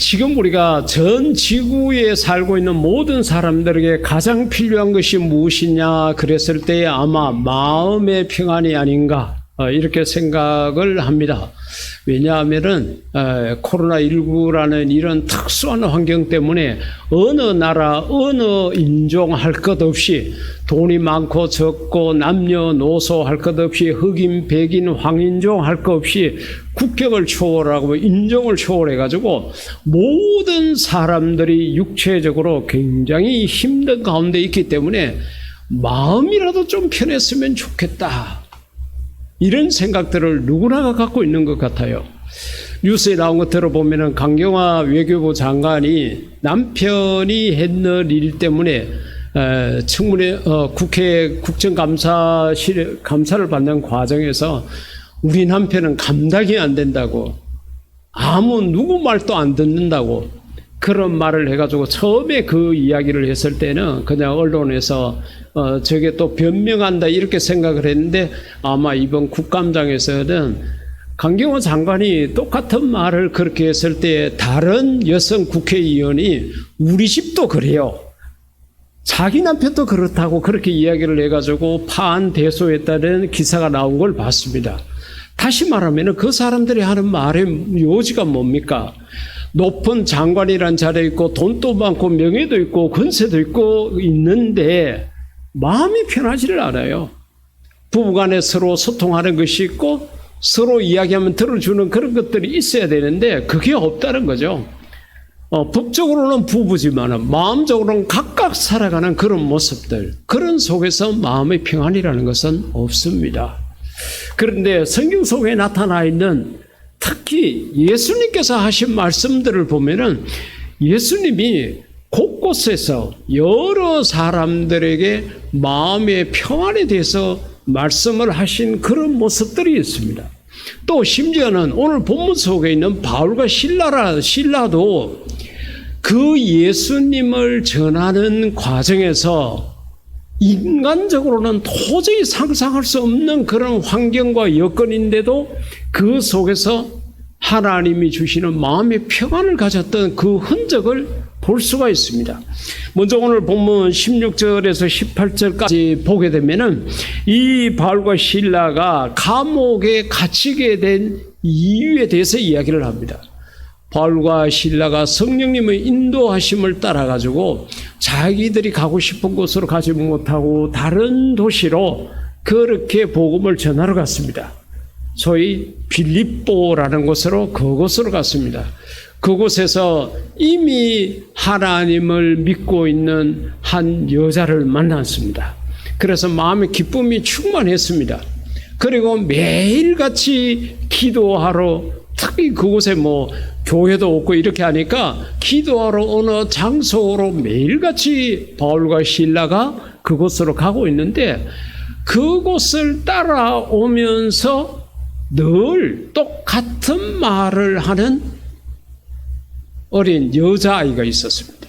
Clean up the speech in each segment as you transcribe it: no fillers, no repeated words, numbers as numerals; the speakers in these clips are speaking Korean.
지금 우리가 전 지구에 살고 있는 모든 사람들에게 가장 필요한 것이 무엇이냐 그랬을 때 아마 마음의 평안이 아닌가 이렇게 생각을 합니다. 왜냐하면은 코로나19라는 이런 특수한 환경 때문에 어느 나라 어느 인종 할 것 없이 돈이 많고 적고 남녀노소 할 것 없이 흑인 백인 황인종 할 것 없이 국격을 초월하고 인종을 초월해 가지고 모든 사람들이 육체적으로 굉장히 힘든 가운데 있기 때문에 마음이라도 좀 편했으면 좋겠다, 이런 생각들을 누구나가 갖고 있는 것 같아요. 뉴스에 나온 거 들어보면은 강경화 외교부 장관이 남편이 했는 일 때문에 청문회 국회 국정감사실 감사를 받는 과정에서 우리 남편은 감당이 안 된다고, 아무 누구 말도 안 듣는다고 그런 말을 해가지고 처음에 그 이야기를 했을 때는 그냥 언론에서 저게 또 변명한다 이렇게 생각을 했는데, 아마 이번 국감장에서는 강경화 장관이 똑같은 말을 그렇게 했을 때 다른 여성 국회의원이 우리 집도 그래요, 자기 남편도 그렇다고 그렇게 이야기를 해가지고 파안대소했다는 기사가 나온 걸 봤습니다. 다시 말하면 그 사람들이 하는 말의 요지가 뭡니까? 높은 장관이란 자리에 있고 돈도 많고 명예도 있고 권세도 있고 있는데 마음이 편하지를 않아요. 부부간에 서로 소통하는 것이 있고 서로 이야기하면 들어주는 그런 것들이 있어야 되는데 그게 없다는 거죠. 법적으로는 부부지만 마음적으로는 각각 살아가는 그런 모습들, 그런 속에서 마음의 평안이라는 것은 없습니다. 그런데 성경 속에 나타나 있는 특히 예수님께서 하신 말씀들을 보면은 예수님이 곳곳에서 여러 사람들에게 마음의 평안에 대해서 말씀을 하신 그런 모습들이 있습니다. 또 심지어는 오늘 본문 속에 있는 바울과 실라도 그 예수님을 전하는 과정에서 인간적으로는 도저히 상상할 수 없는 그런 환경과 여건인데도 그 속에서 하나님이 주시는 마음의 평안을 가졌던 그 흔적을 볼 수가 있습니다. 먼저 오늘 본문 16절에서 18절까지 보게 되면은 이 바울과 실라가 감옥에 갇히게 된 이유에 대해서 이야기를 합니다. 바울과 실라가 성령님의 인도하심을 따라가지고 자기들이 가고 싶은 곳으로 가지 못하고 다른 도시로 그렇게 복음을 전하러 갔습니다. 소위 빌립보라는 곳으로 그곳으로 갔습니다. 그곳에서 이미 하나님을 믿고 있는 한 여자를 만났습니다. 그래서 마음의 기쁨이 충만했습니다. 그리고 매일같이 기도하러, 특히 그곳에 교회도 없고 이렇게 하니까 기도하러 어느 장소로 매일같이 바울과 실라가 그곳으로 가고 있는데, 그곳을 따라오면서 늘 똑같은 말을 하는 어린 여자아이가 있었습니다.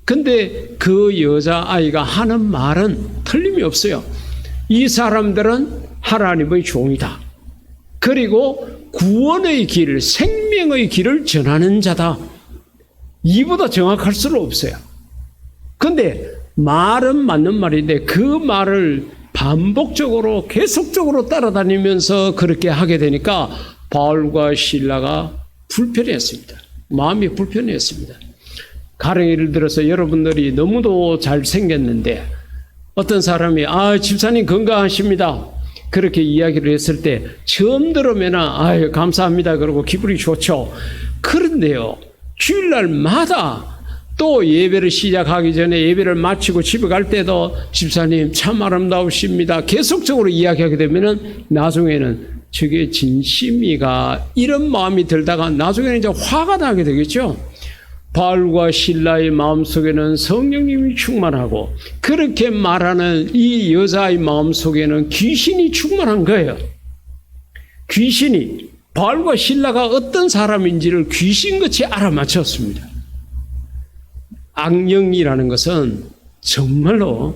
근데 그 여자아이가 하는 말은 틀림이 없어요. 이 사람들은 하나님의 종이다. 그리고 구원의 길, 생명의 길을 전하는 자다. 이보다 정확할 수는 없어요. 근데 말은 맞는 말인데 그 말을 반복적으로 계속적으로 따라다니면서 그렇게 하게 되니까 바울과 실라가 불편했습니다. 마음이 불편했습니다. 가령 예를 들어서 여러분들이 너무도 잘생겼는데 어떤 사람이 집사님 건강하십니다, 그렇게 이야기를 했을 때 처음 들으면 아유 감사합니다 그러고 기분이 좋죠. 그런데요, 주일날마다 또 예배를 시작하기 전에 예배를 마치고 집에 갈 때도 집사님 참 아름다우십니다 계속적으로 이야기하게 되면은 나중에는 저게 진심이가, 이런 마음이 들다가 나중에는 이제 화가 나게 되겠죠. 바울과 실라의 마음속에는 성령님이 충만하고 그렇게 말하는 이 여자의 마음속에는 귀신이 충만한 거예요. 귀신이 바울과 실라가 어떤 사람인지를 귀신같이 알아맞혔습니다. 악령이라는 것은 정말로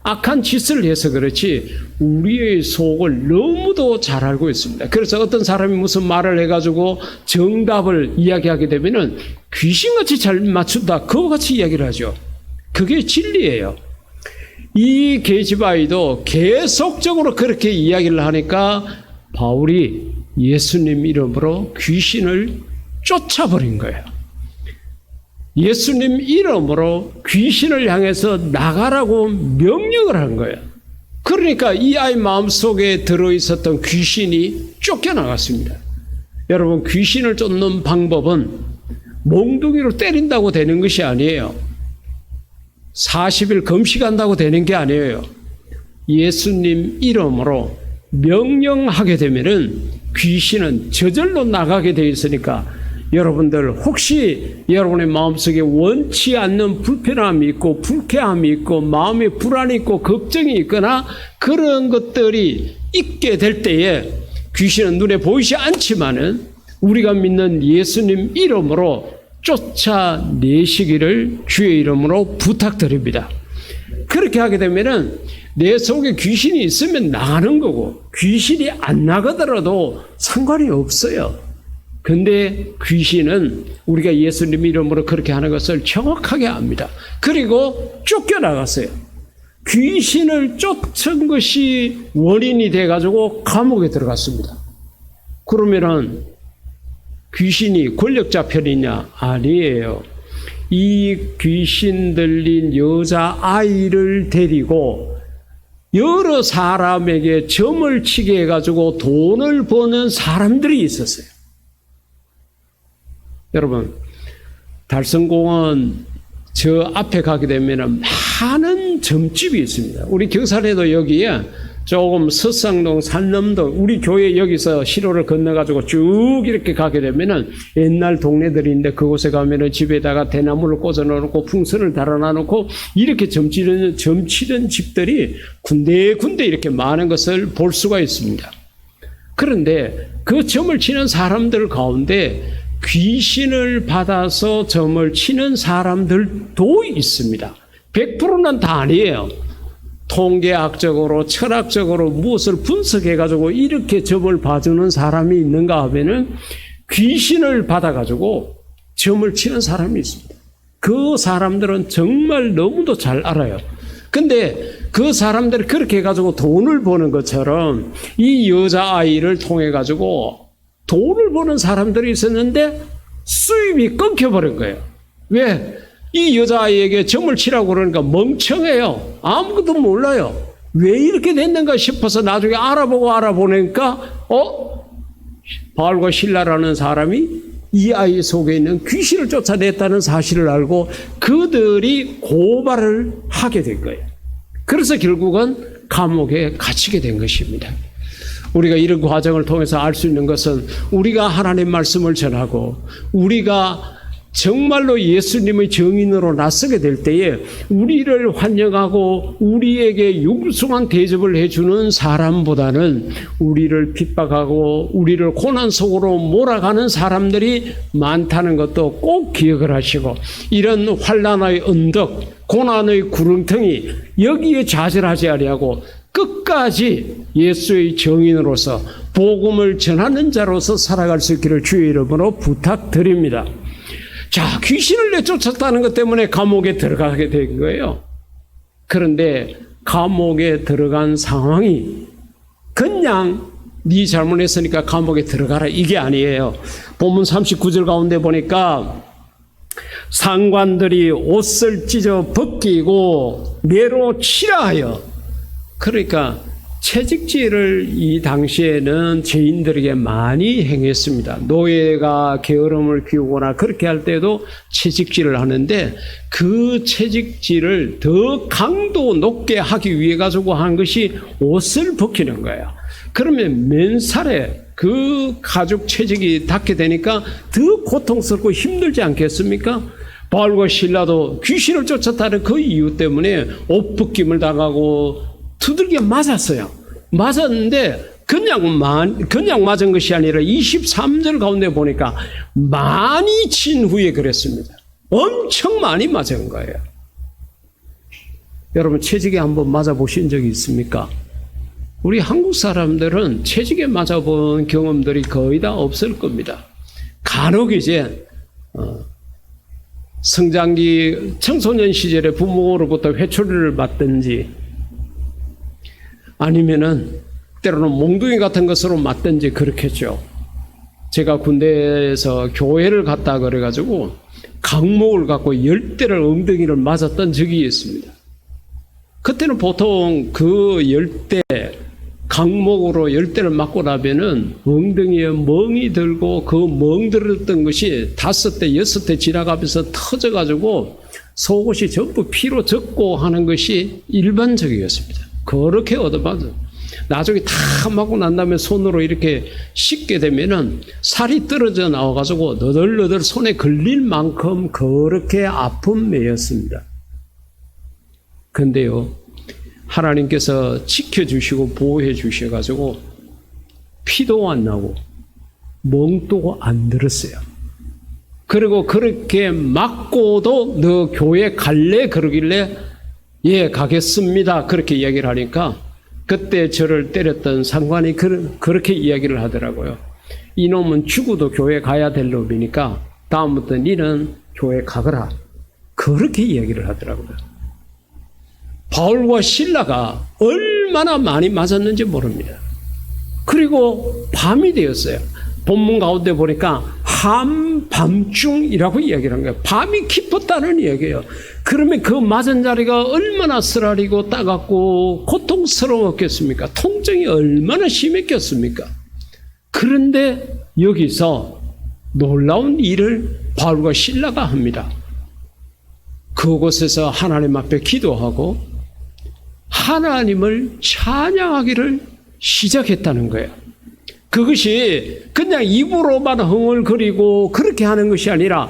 악한 짓을 해서 그렇지 우리의 속을 너무도 잘 알고 있습니다. 그래서 어떤 사람이 무슨 말을 해가지고 정답을 이야기하게 되면은 귀신같이 잘 맞춘다, 그와 같이 이야기를 하죠. 그게 진리예요. 이 계시바이도 계속적으로 그렇게 이야기를 하니까 바울이 예수님 이름으로 귀신을 쫓아버린 거예요. 예수님 이름으로 귀신을 향해서 나가라고 명령을 한 거예요. 그러니까 이 아이 마음속에 들어있었던 귀신이 쫓겨나갔습니다. 여러분, 귀신을 쫓는 방법은 몽둥이로 때린다고 되는 것이 아니에요. 40일 금식한다고 되는 게 아니에요. 예수님 이름으로 명령하게 되면은 귀신은 저절로 나가게 되어 있으니까 여러분들 혹시 여러분의 마음속에 원치 않는 불편함이 있고 불쾌함이 있고 마음에 불안이 있고 걱정이 있거나 그런 것들이 있게 될 때에 귀신은 눈에 보이지 않지만은 우리가 믿는 예수님 이름으로 쫓아내시기를 주의 이름으로 부탁드립니다. 그렇게 하게 되면은 내 속에 귀신이 있으면 나가는 거고 귀신이 안 나가더라도 상관이 없어요. 근데 귀신은 우리가 예수님 이름으로 그렇게 하는 것을 정확하게 압니다. 그리고 쫓겨나갔어요. 귀신을 쫓은 것이 원인이 돼가지고 감옥에 들어갔습니다. 그러면은 귀신이 권력자 편이냐? 아니에요. 이 귀신 들린 여자아이를 데리고 여러 사람에게 점을 치게 해가지고 돈을 버는 사람들이 있었어요. 여러분, 달성공원 저 앞에 가게 되면 많은 점집이 있습니다. 우리 경산에도 여기에 조금 서쌍동, 산넘동, 우리 교회 여기서 시로를 건너가지고 쭉 이렇게 가게 되면은 옛날 동네들인데 그곳에 가면은 집에다가 대나무를 꽂아 놓고 풍선을 달아놔 놓고 이렇게 점치는 집들이 군데군데 이렇게 많은 것을 볼 수가 있습니다. 그런데 그 점을 치는 사람들 가운데 귀신을 받아서 점을 치는 사람들도 있습니다. 100%는 다 아니에요. 통계학적으로 철학적으로 무엇을 분석해가지고 이렇게 점을 봐주는 사람이 있는가 하면은 귀신을 받아가지고 점을 치는 사람이 있습니다. 그 사람들은 정말 너무도 잘 알아요. 근데 그 사람들이 그렇게 해가지고 돈을 버는 것처럼 이 여자아이를 통해가지고 돈을 버는 사람들이 있었는데 수입이 끊겨버린 거예요. 왜? 이 여자아이에게 점을 치라고 그러니까 멍청해요. 아무것도 몰라요. 왜 이렇게 됐는가 싶어서 나중에 알아보니까 바울과 실라라는 사람이 이 아이 속에 있는 귀신을 쫓아냈다는 사실을 알고 그들이 고발을 하게 된 거예요. 그래서 결국은 감옥에 갇히게 된 것입니다. 우리가 이런 과정을 통해서 알 수 있는 것은 우리가 하나님 말씀을 전하고 우리가 정말로 예수님의 증인으로 나서게 될 때에 우리를 환영하고 우리에게 융숭한 대접을 해주는 사람보다는 우리를 핍박하고 우리를 고난 속으로 몰아가는 사람들이 많다는 것도 꼭 기억을 하시고 이런 환난의 언덕, 고난의 구렁텅이 여기에 좌절하지 아니하고 끝까지 예수의 증인으로서 복음을 전하는 자로서 살아갈 수 있기를 주의 이름으로 부탁드립니다. 자, 귀신을 내쫓았다는 것 때문에 감옥에 들어가게 된 거예요. 그런데 감옥에 들어간 상황이 그냥 네 잘못했으니까 감옥에 들어가라 이게 아니에요. 본문 39절 가운데 보니까 상관들이 옷을 찢어 벗기고 매로 치라 하여, 그러니까 채찍질을 이 당시에는 죄인들에게 많이 행했습니다. 노예가 게으름을 피우거나 그렇게 할 때도 채찍질을 하는데 그 채찍질을 더 강도 높게 하기 위해 가지고 한 것이 옷을 벗기는 거예요. 그러면 맨살에 그 가죽 채찍이 닿게 되니까 더 고통스럽고 힘들지 않겠습니까? 바울과 실라도 귀신을 쫓았다는 그 이유 때문에 옷 벗김을 당하고 두들겨 맞았어요. 맞았는데 그냥 맞은 것이 아니라 23절 가운데 보니까 많이 친 후에 그랬습니다. 엄청 많이 맞은 거예요. 여러분 채찍에 한번 맞아보신 적이 있습니까? 우리 한국 사람들은 채찍에 맞아본 경험들이 거의 다 없을 겁니다. 간혹 이제 성장기 청소년 시절에 부모로부터 회초리를 맞든지 아니면은 때로는 몽둥이 같은 것으로 맞든지 그렇겠죠. 제가 군대에서 교회를 갔다 그래가지고 강목을 갖고 10대를 엉덩이를 맞았던 적이 있습니다. 그때는 보통 그 10대 강목으로 10대를 맞고 나면은 엉덩이에 멍이 들고 그 멍 들었던 것이 5대, 6대 지나가면서 터져가지고 속옷이 전부 피로 젖고 하는 것이 일반적이었습니다. 그렇게 얻어맞아. 나중에 다 맞고 난 다음에 손으로 이렇게 씻게 되면은 살이 떨어져 나와가지고 너덜너덜 손에 걸릴 만큼 그렇게 아픈 매였습니다. 근데요, 하나님께서 지켜주시고 보호해 주셔가지고 피도 안 나고 멍도 안 들었어요. 그리고 그렇게 맞고도 너 교회 갈래? 그러길래 예, 가겠습니다. 그렇게 이야기를 하니까 그때 저를 때렸던 상관이 그렇게 이야기를 하더라고요. 이놈은 죽어도 교회 가야 될 놈이니까 다음부터 니는 교회 가거라. 그렇게 이야기를 하더라고요. 바울과 실라가 얼마나 많이 맞았는지 모릅니다. 그리고 밤이 되었어요. 본문 가운데 보니까 한밤중이라고 이야기를 한 거예요. 밤이 깊었다는 이야기예요. 그러면 그 맞은 자리가 얼마나 쓰라리고 따갑고 고통스러웠겠습니까? 통증이 얼마나 심했겠습니까? 그런데 여기서 놀라운 일을 바울과 실라가 합니다. 그곳에서 하나님 앞에 기도하고 하나님을 찬양하기를 시작했다는 거예요. 그것이 그냥 입으로만 흥얼거리고 그렇게 하는 것이 아니라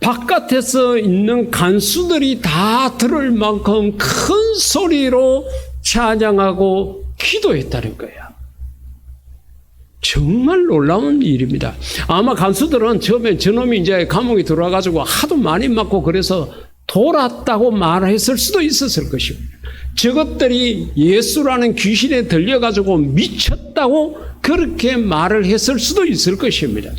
바깥에서 있는 간수들이 다 들을 만큼 큰 소리로 찬양하고 기도했다는 거예요. 정말 놀라운 일입니다. 아마 간수들은 처음에 저놈이 이제 감옥에 들어와가지고 하도 많이 맞고 그래서 돌았다고 말했을 수도 있었을 것입니다. 저것들이 예수라는 귀신에 들려가지고 미쳤다고 그렇게 말을 했을 수도 있을 것입니다.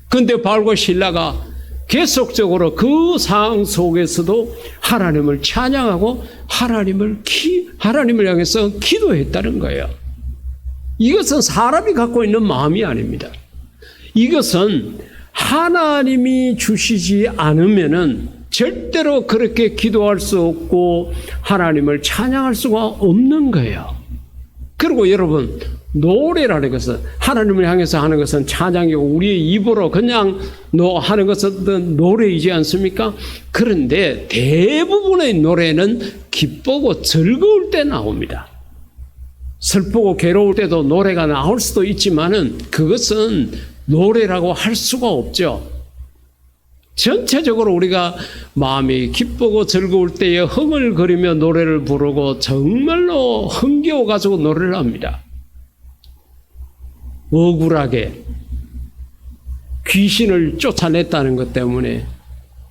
그런데 바울과 실라가 계속적으로 그 상황 속에서도 하나님을 찬양하고 하나님을 향해서 기도했다는 거예요. 이것은 사람이 갖고 있는 마음이 아닙니다. 이것은 하나님이 주시지 않으면은 절대로 그렇게 기도할 수 없고 하나님을 찬양할 수가 없는 거예요. 그리고 여러분, 노래라는 것은 하나님을 향해서 하는 것은 찬양이고 우리의 입으로 그냥 하는 것은 노래이지 않습니까? 그런데 대부분의 노래는 기쁘고 즐거울 때 나옵니다. 슬프고 괴로울 때도 노래가 나올 수도 있지만은 그것은 노래라고 할 수가 없죠. 전체적으로 우리가 마음이 기쁘고 즐거울 때에 흥얼거리며 노래를 부르고 정말로 흥겨워가지고 노래를 합니다. 억울하게 귀신을 쫓아냈다는 것 때문에,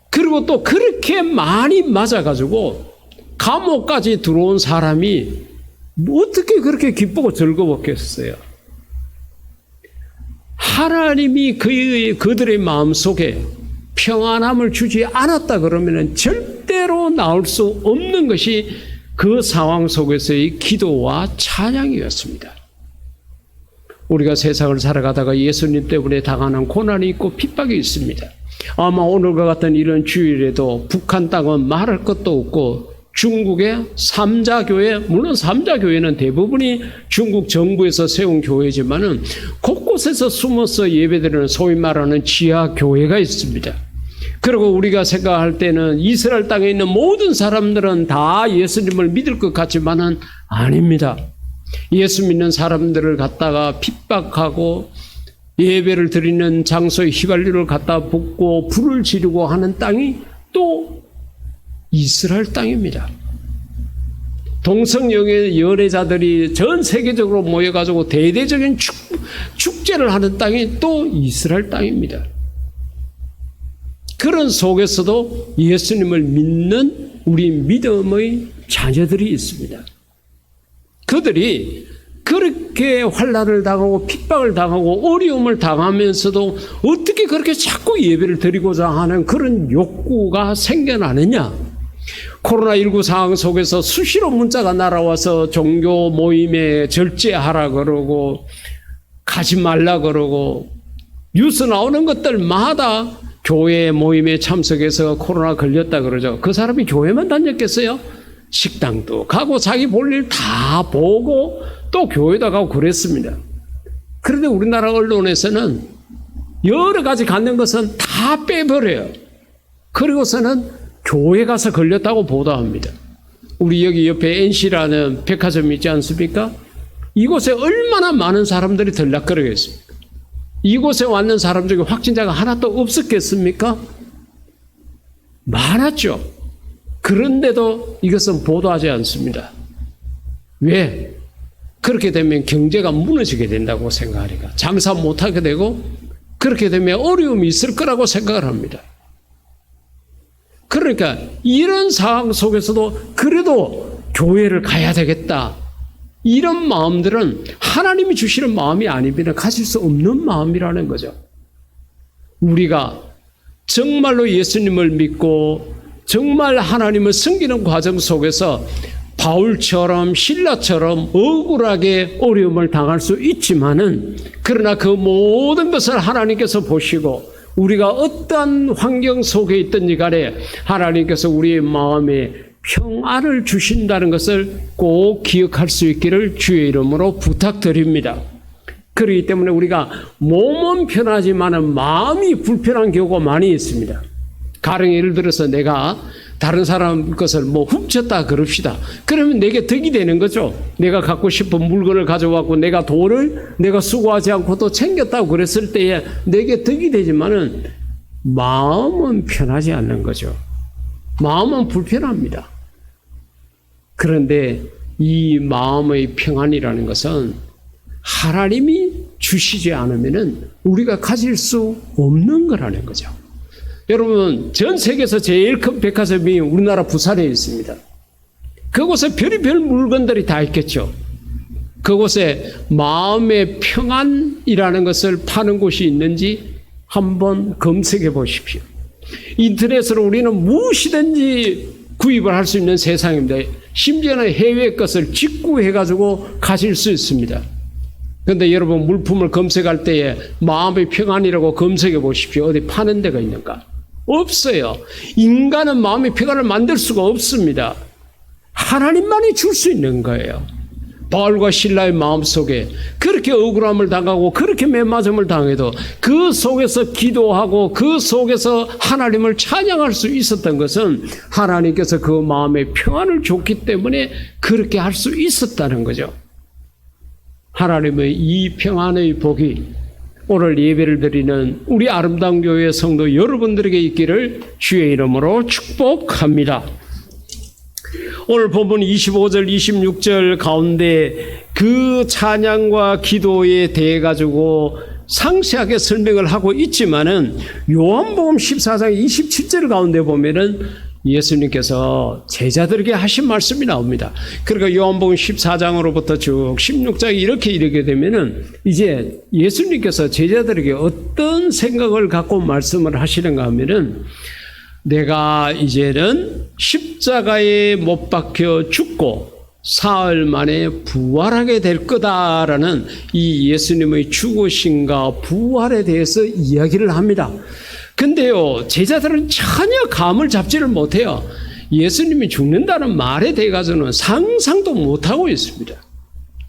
그리고 또 그렇게 많이 맞아가지고 감옥까지 들어온 사람이 어떻게 그렇게 기쁘고 즐거웠겠어요? 하나님이 그들의 마음속에 평안함을 주지 않았다 그러면 절대로 나올 수 없는 것이 그 상황 속에서의 기도와 찬양이었습니다. 우리가 세상을 살아가다가 예수님 때문에 당하는 고난이 있고 핍박이 있습니다. 아마 오늘과 같은 이런 주일에도 북한 땅은 말할 것도 없고 중국의 삼자교회, 물론 삼자교회는 대부분이 중국 정부에서 세운 교회지만은 곳곳에서 숨어서 예배드리는 소위 말하는 지하교회가 있습니다. 그리고 우리가 생각할 때는 이스라엘 땅에 있는 모든 사람들은 다 예수님을 믿을 것 같지만은 아닙니다. 예수 믿는 사람들을 갖다가 핍박하고 예배를 드리는 장소에 휘발유를 갖다 붓고 불을 지르고 하는 땅이 또 이스라엘 땅입니다. 동성연애 연애자들이 전 세계적으로 모여가지고 대대적인 축제를 하는 땅이 또 이스라엘 땅입니다. 그런 속에서도 예수님을 믿는 우리 믿음의 자녀들이 있습니다. 그들이 그렇게 환난을 당하고 핍박을 당하고 어려움을 당하면서도 어떻게 그렇게 자꾸 예배를 드리고자 하는 그런 욕구가 생겨나느냐? 코로나19 상황 속에서 수시로 문자가 날아와서 종교 모임에 절제하라 그러고 가지 말라 그러고 뉴스 나오는 것들마다 교회 모임에 참석해서 코로나 걸렸다 그러죠. 그 사람이 교회만 다녔겠어요? 식당도 가고 자기 볼 일 다 보고 또 교회도 가고 그랬습니다. 그런데 우리나라 언론에서는 여러 가지 갖는 것은 다 빼버려요. 그리고서는 교회 가서 걸렸다고 보도합니다. 우리 여기 옆에 NC라는 백화점이 있지 않습니까? 이곳에 얼마나 많은 사람들이 들락거리겠습니까? 이곳에 왔는 사람 중에 확진자가 하나도 없었겠습니까? 많았죠. 그런데도 이것은 보도하지 않습니다. 왜? 그렇게 되면 경제가 무너지게 된다고 생각하니까. 장사 못하게 되고 그렇게 되면 어려움이 있을 거라고 생각을 합니다. 그러니까 이런 상황 속에서도 그래도 교회를 가야 되겠다. 이런 마음들은 하나님이 주시는 마음이 아니면 가질 수 없는 마음이라는 거죠. 우리가 정말로 예수님을 믿고 정말 하나님을 섬기는 과정 속에서 바울처럼 신라처럼 억울하게 어려움을 당할 수 있지만은 그러나 그 모든 것을 하나님께서 보시고 우리가 어떠한 환경 속에 있든지 간에 하나님께서 우리의 마음에 평안을 주신다는 것을 꼭 기억할 수 있기를 주의 이름으로 부탁드립니다. 그렇기 때문에 우리가 몸은 편하지만 마음이 불편한 경우가 많이 있습니다. 가령 예를 들어서 내가 다른 사람 것을 훔쳤다 그럽시다. 그러면 내게 덕이 되는 거죠. 내가 갖고 싶은 물건을 가져왔고 내가 돈을 내가 수고하지 않고도 챙겼다고 그랬을 때에 내게 덕이 되지만은 마음은 편하지 않는 거죠. 마음은 불편합니다. 그런데 이 마음의 평안이라는 것은 하나님이 주시지 않으면은 우리가 가질 수 없는 거라는 거죠. 여러분, 전 세계에서 제일 큰 백화점이 우리나라 부산에 있습니다. 그곳에 별의별 물건들이 다 있겠죠. 그곳에 마음의 평안이라는 것을 파는 곳이 있는지 한번 검색해 보십시오. 인터넷으로 우리는 무엇이든지 구입을 할 수 있는 세상입니다. 심지어는 해외 것을 직구해가지고 가질 수 있습니다. 그런데 여러분, 물품을 검색할 때에 마음의 평안이라고 검색해 보십시오. 어디 파는 데가 있는가? 없어요. 인간은 마음의 평안을 만들 수가 없습니다. 하나님만이 줄 수 있는 거예요. 바울과 실라의 마음속에 그렇게 억울함을 당하고 그렇게 매맞음을 당해도 그 속에서 기도하고 그 속에서 하나님을 찬양할 수 있었던 것은 하나님께서 그 마음의 평안을 줬기 때문에 그렇게 할 수 있었다는 거죠. 하나님의 이 평안의 복이 오늘 예배를 드리는 우리 아름다운 교회 성도 여러분들에게 있기를 주의 이름으로 축복합니다. 오늘 본문 25절 26절 가운데 그 찬양과 기도에 대해 가지고 상세하게 설명을 하고 있지만은 요한복음 14장 27절 가운데 보면은 예수님께서 제자들에게 하신 말씀이 나옵니다. 그러니까 요한복음 14장으로부터 쭉 16장에 이렇게 이르게 되면은 이제 예수님께서 제자들에게 어떤 생각을 갖고 말씀을 하시는가 하면은 내가 이제는 십자가에 못 박혀 죽고 사흘 만에 부활하게 될 거다라는 이 예수님의 죽으심과 부활에 대해서 이야기를 합니다. 근데요, 제자들은 전혀 감을 잡지를 못해요. 예수님이 죽는다는 말에 대해 가지고는 상상도 못하고 있습니다.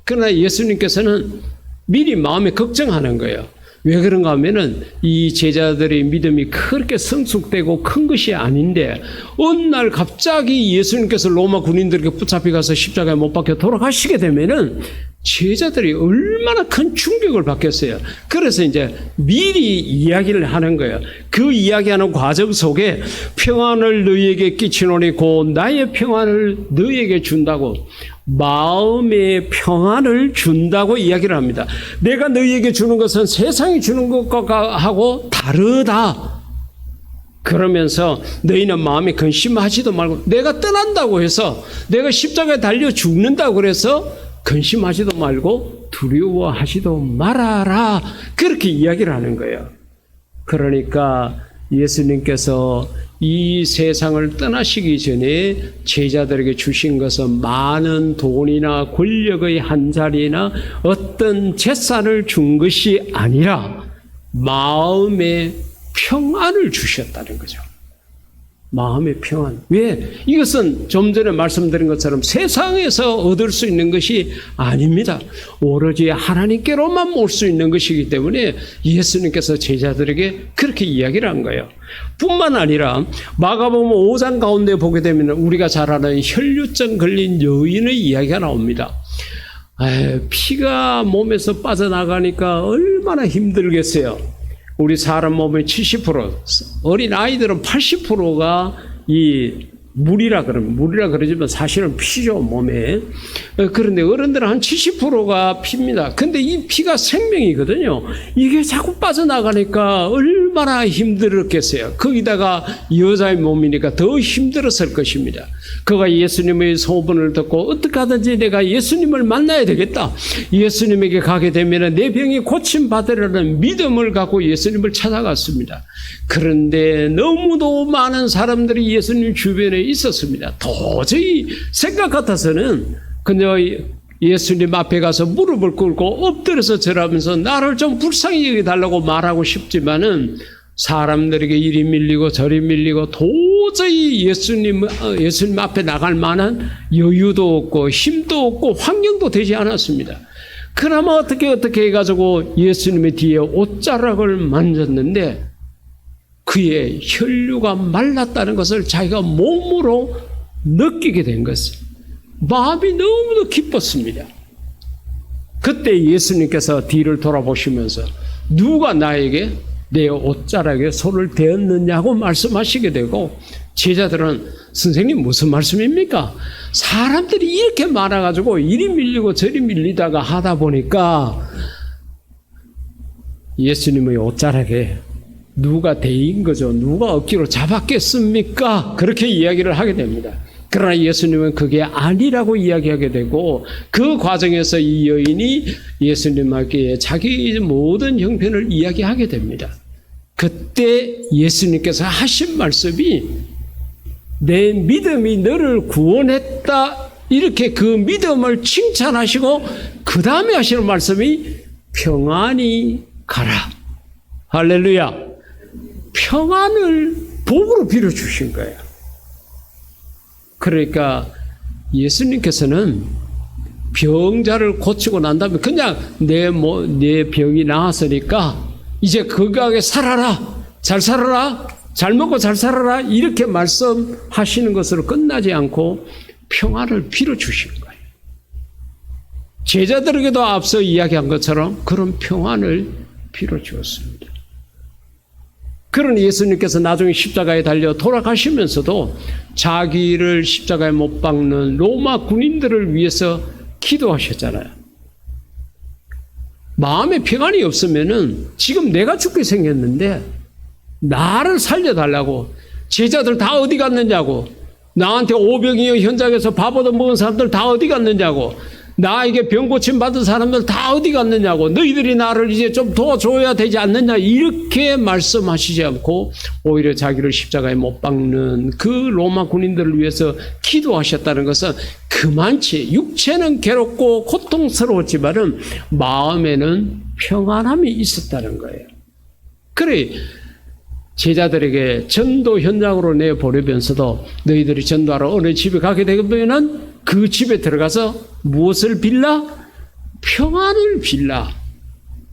그러나 예수님께서는 미리 마음에 걱정하는 거예요. 왜 그런가 하면은 이 제자들의 믿음이 그렇게 성숙되고 큰 것이 아닌데 어느 날 갑자기 예수님께서 로마 군인들에게 붙잡혀 가서 십자가에 못 박혀 돌아가시게 되면은 제자들이 얼마나 큰 충격을 받겠어요. 그래서 이제 미리 이야기를 하는 거예요. 그 이야기하는 과정 속에 평안을 너희에게 끼치노니 곧 나의 평안을 너희에게 준다고, 마음의 평안을 준다고 이야기를 합니다. 내가 너희에게 주는 것은 세상이 주는 것과 하고 다르다. 그러면서 너희는 마음에 근심하지도 말고, 내가 떠난다고 해서, 내가 십자가에 달려 죽는다고 그래서 근심하지도 말고 두려워하지도 말아라. 그렇게 이야기를 하는 거예요. 그러니까 예수님께서 이 세상을 떠나시기 전에 제자들에게 주신 것은 많은 돈이나 권력의 한 자리나 어떤 재산을 준 것이 아니라 마음의 평안을 주셨다는 거죠. 마음의 평안. 왜? 이것은 좀 전에 말씀드린 것처럼 세상에서 얻을 수 있는 것이 아닙니다. 오로지 하나님께로만 올 수 있는 것이기 때문에 예수님께서 제자들에게 그렇게 이야기를 한 거예요. 뿐만 아니라 마가복음 5장 가운데 보게 되면 우리가 잘 아는 혈류증 걸린 여인의 이야기가 나옵니다. 피가 몸에서 빠져나가니까 얼마나 힘들겠어요. 우리 사람 몸의 70%, 어린 아이들은 80%가 이 물이라 그러지만 사실은 피죠, 몸에. 그런데 어른들은 한 70%가 피입니다. 근데 이 피가 생명이거든요. 이게 자꾸 빠져나가니까 얼마나 힘들었겠어요. 거기다가 여자의 몸이니까 더 힘들었을 것입니다. 그가 예수님의 소문을 듣고 어떻게 하든지 내가 예수님을 만나야 되겠다. 예수님에게 가게 되면 내 병이 고침받으라는 믿음을 갖고 예수님을 찾아갔습니다. 그런데 너무도 많은 사람들이 예수님 주변에 있었습니다. 도저히 생각 같아서는 그냥 예수님 앞에 가서 무릎을 꿇고 엎드려서 절하면서 나를 좀 불쌍히 여겨달라고 말하고 싶지만은 사람들에게 이리 밀리고 저리 밀리고 도저히 예수님 앞에 나갈 만한 여유도 없고 힘도 없고 환경도 되지 않았습니다. 그나마 어떻게 해가지고 예수님의 뒤에 옷자락을 만졌는데 그의 혈류가 말랐다는 것을 자기가 몸으로 느끼게 된 것을 마음이 너무도 기뻤습니다. 그때 예수님께서 뒤를 돌아보시면서 누가 나에게 내 옷자락에 손을 대었느냐고 말씀하시게 되고 제자들은 선생님 무슨 말씀입니까? 사람들이 이렇게 많아가지고 이리 밀리고 저리 밀리다가 하다 보니까 예수님의 옷자락에 누가 대인 거죠. 누가 억지로 잡았겠습니까? 그렇게 이야기를 하게 됩니다. 그러나 예수님은 그게 아니라고 이야기하게 되고 그 과정에서 이 여인이 예수님에게 자기 모든 형편을 이야기하게 됩니다. 그때 예수님께서 하신 말씀이 내 믿음이 너를 구원했다. 이렇게 그 믿음을 칭찬하시고 그 다음에 하시는 말씀이 평안히 가라. 할렐루야. 평안을 복으로 빌어주신 거예요. 그러니까 예수님께서는 병자를 고치고 난 다음에 그냥 내 병이 나았으니까 이제 건강하게 살아라. 잘 살아라. 잘 먹고 잘 살아라. 이렇게 말씀하시는 것으로 끝나지 않고 평안을 빌어주신 거예요. 제자들에게도 앞서 이야기한 것처럼 그런 평안을 빌어주었습니다. 그러니 예수님께서 나중에 십자가에 달려 돌아가시면서도 자기를 십자가에 못 박는 로마 군인들을 위해서 기도하셨잖아요. 마음에 평안이 없으면은 지금 내가 죽게 생겼는데 나를 살려달라고 제자들 다 어디 갔느냐고 나한테 오병이어 현장에서 밥 얻어먹은 사람들 다 어디 갔느냐고 나에게 병 고침 받은 사람들 다 어디 갔느냐고 너희들이 나를 이제 좀 도와줘야 되지 않느냐 이렇게 말씀하시지 않고 오히려 자기를 십자가에 못 박는 그 로마 군인들을 위해서 기도하셨다는 것은 그만치 육체는 괴롭고 고통스러웠지만은 마음에는 평안함이 있었다는 거예요. 그래 제자들에게 전도 현장으로 내보내면서도 너희들이 전도하러 어느 집에 가게 되면은 그 집에 들어가서 무엇을 빌라? 평안을 빌라.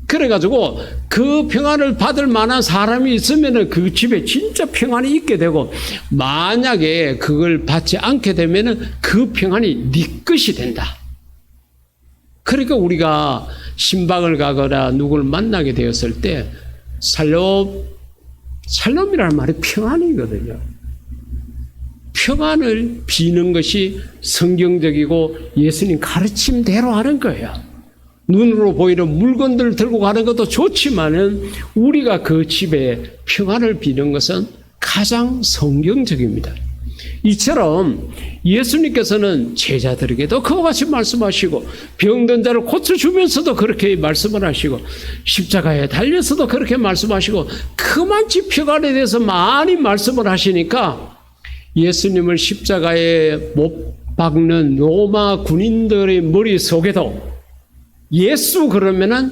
그래가지고 그 평안을 받을 만한 사람이 있으면 그 집에 진짜 평안이 있게 되고 만약에 그걸 받지 않게 되면 그 평안이 네 것이 된다. 그러니까 우리가 신방을 가거나 누구를 만나게 되었을 때 샬롬이라는 말이 평안이거든요. 평안을 비는 것이 성경적이고 예수님 가르침대로 하는 거예요. 눈으로 보이는 물건들 들고 가는 것도 좋지만은 우리가 그 집에 평안을 비는 것은 가장 성경적입니다. 이처럼 예수님께서는 제자들에게도 그와 같이 말씀하시고 병든 자를 고쳐주면서도 그렇게 말씀을 하시고 십자가에 달려서도 그렇게 말씀하시고 그만치 평안에 대해서 많이 말씀을 하시니까 예수님을 십자가에 못 박는 로마 군인들의 머릿속에도 예수 그러면은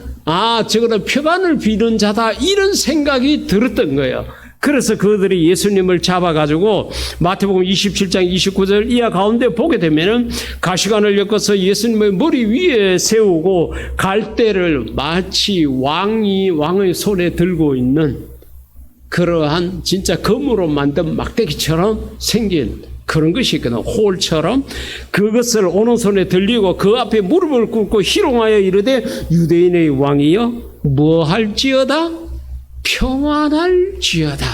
저거는 평안을 비는 자다 이런 생각이 들었던 거예요. 그래서 그들이 예수님을 잡아가지고 마태복음 27장 29절 이하 가운데 보게 되면은 가시관을 엮어서 예수님의 머리 위에 세우고 갈대를 마치 왕의 손에 들고 있는 그러한 진짜 금으로 만든 막대기처럼 생긴 그런 것이 있거든. 홀처럼 그것을 오른손에 들리고 그 앞에 무릎을 꿇고 희롱하여 이르되 유대인의 왕이여 뭐 할지어다? 평안할지어다.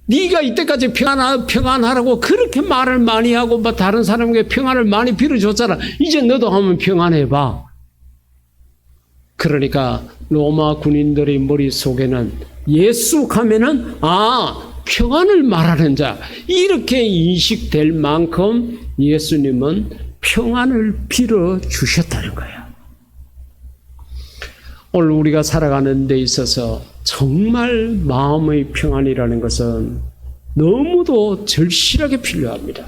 네가 이때까지 평안하라고 그렇게 말을 많이 하고 다른 사람에게 평안을 많이 빌어줬잖아. 이제 너도 한번 평안해봐. 그러니까 로마 군인들의 머릿속에는 예수 하면은 평안을 말하는 자 이렇게 인식될 만큼 예수님은 평안을 빌어주셨다는 거예요. 오늘 우리가 살아가는 데 있어서 정말 마음의 평안이라는 것은 너무도 절실하게 필요합니다.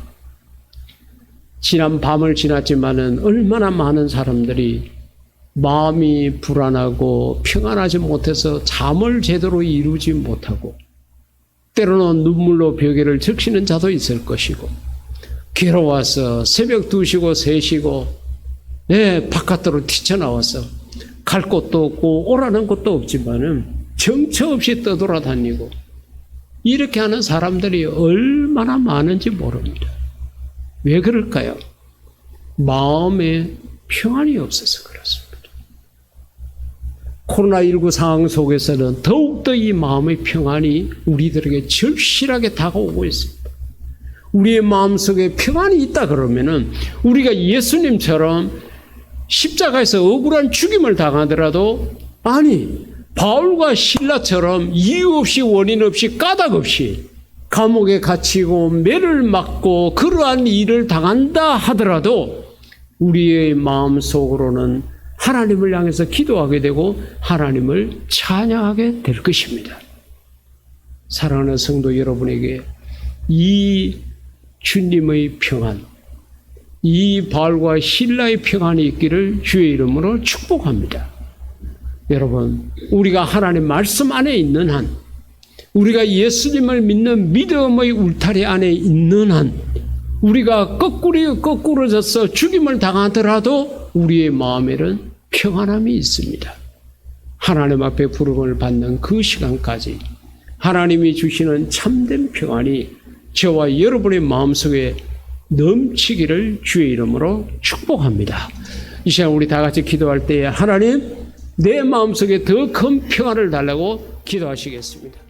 지난 밤을 지났지만은 얼마나 많은 사람들이 마음이 불안하고 평안하지 못해서 잠을 제대로 이루지 못하고 때로는 눈물로 벽에를 적시는 자도 있을 것이고 괴로워서 새벽 2시고 3시고 바깥으로 튀쳐나와서 갈 곳도 없고 오라는 곳도 없지만은 정처 없이 떠돌아다니고 이렇게 하는 사람들이 얼마나 많은지 모릅니다. 왜 그럴까요? 마음에 평안이 없어서 그렇습니다. 코로나19 상황 속에서는 더욱더 이 마음의 평안이 우리들에게 절실하게 다가오고 있습니다. 우리의 마음속에 평안이 있다 그러면은 우리가 예수님처럼 십자가에서 억울한 죽임을 당하더라도 바울과 실라처럼 이유 없이 원인 없이 까닭 없이 감옥에 갇히고 매를 맞고 그러한 일을 당한다 하더라도 우리의 마음속으로는 하나님을 향해서 기도하게 되고 하나님을 찬양하게 될 것입니다. 사랑하는 성도 여러분에게 이 주님의 평안, 이 바울과 실라의 평안이 있기를 주의 이름으로 축복합니다. 여러분, 우리가 하나님 말씀 안에 있는 한, 우리가 예수님을 믿는 믿음의 울타리 안에 있는 한, 우리가 거꾸러져서 죽임을 당하더라도 우리의 마음에는 평안함이 있습니다. 하나님 앞에 부름을 받는 그 시간까지 하나님이 주시는 참된 평안이 저와 여러분의 마음속에 넘치기를 주의 이름으로 축복합니다. 이 시간 우리 다 같이 기도할 때에 하나님 내 마음속에 더 큰 평안을 달라고 기도하시겠습니다.